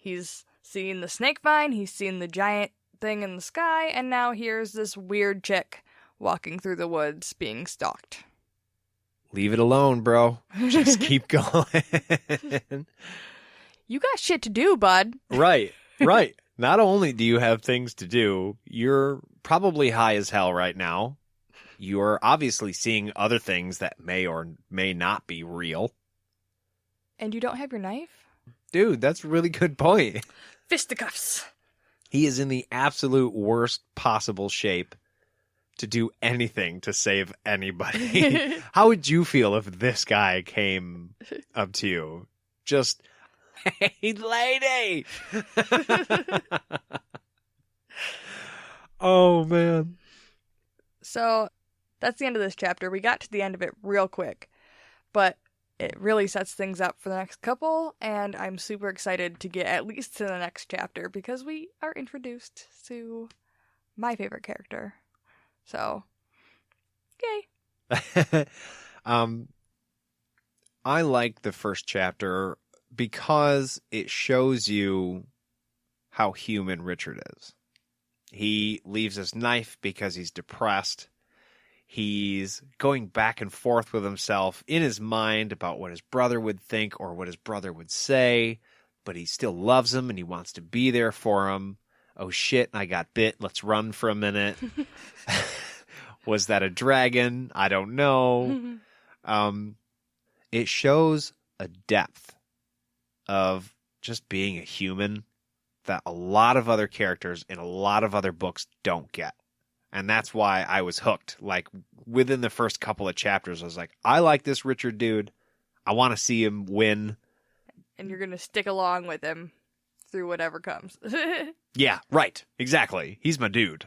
He's seen the snake vine, he's seen the giant thing in the sky, and now here's this weird chick walking through the woods being stalked. Leave it alone, bro. Just keep going. You got shit to do, bud. Right. Not only do you have things to do, you're probably high as hell right now. You're obviously seeing other things that may or may not be real. And you don't have your knife? Dude, that's a really good point. Fisticuffs. He is in the absolute worst possible shape to do anything to save anybody. How would you feel if this guy came up to you? Just, hey, lady! Oh, man. So, that's the end of this chapter. We got to the end of it real quick, but it really sets things up for the next couple, and I'm super excited to get at least to the next chapter because we are introduced to my favorite character. So, yay. I like the first chapter because it shows you how human Richard is. He leaves his knife because he's depressed. He's going back and forth with himself in his mind about what his brother would think or what his brother would say, but he still loves him and he wants to be there for him. Oh shit, I got bit. Let's run for a minute. Was that a dragon? I don't know. It shows a depth of just being a human that a lot of other characters in a lot of other books don't get. And that's why I was hooked. Like, within the first couple of chapters, I was like, I like this Richard dude. I want to see him win. And you're going to stick along with him through whatever comes. Yeah, right. Exactly. He's my dude.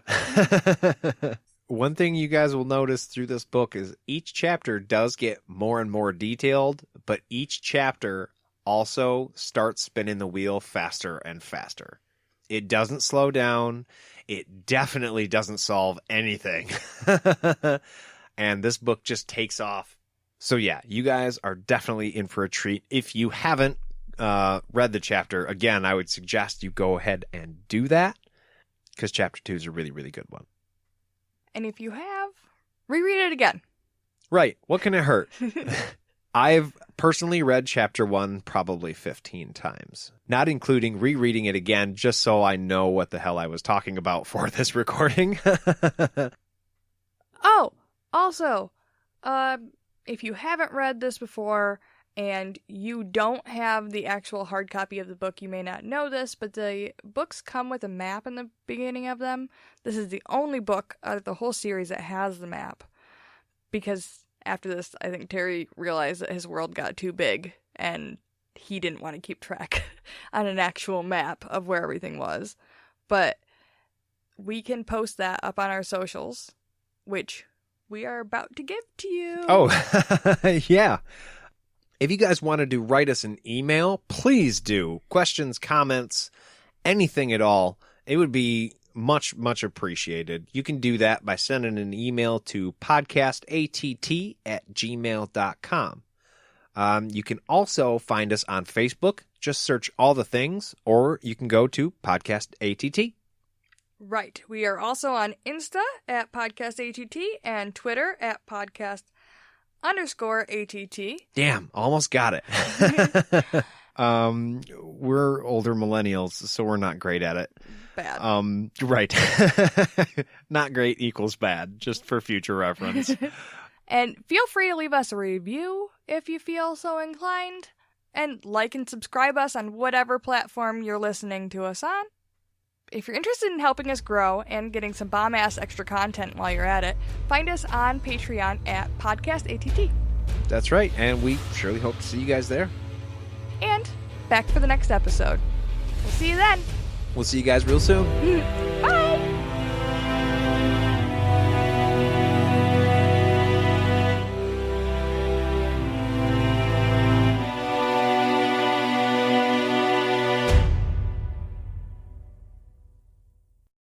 One thing you guys will notice through this book is each chapter does get more and more detailed, but each chapter also starts spinning the wheel faster and faster. It doesn't slow down. It definitely doesn't solve anything. And this book just takes off. So yeah, you guys are definitely in for a treat. If you haven't read the chapter, again, I would suggest you go ahead and do that because chapter 2 is a really, really good one. And if you have, reread it again. Right. What can it hurt? I've personally read chapter 1 probably 15 times, not including rereading it again just so I know what the hell I was talking about for this recording. Oh, also, if you haven't read this before and you don't have the actual hard copy of the book, you may not know this, but the books come with a map in the beginning of them. This is the only book out of the whole series that has the map because after this, I think Terry realized that his world got too big and he didn't want to keep track on an actual map of where everything was. But we can post that up on our socials, which we are about to give to you. Oh, yeah. If you guys wanted to write us an email, please do. Questions, comments, anything at all. It would be much, much appreciated. You can do that by sending an email to podcastatt@gmail.com. You can also find us on Facebook. Just search All the Things, or you can go to Podcast ATT. Right. We are also on Insta at Podcast ATT and Twitter at Podcast_ATT. Damn, almost got it. We're older millennials, so we're not great at it. Bad. Right. Not great equals bad, just for future reference. And feel free to leave us a review if you feel so inclined. And like and subscribe us on whatever platform you're listening to us on. If you're interested in helping us grow and getting some bomb-ass extra content while you're at it, find us on Patreon at Podcast ATT. That's right, and we surely hope to see you guys there. And back for the next episode. We'll see you then. We'll see you guys real soon. Bye!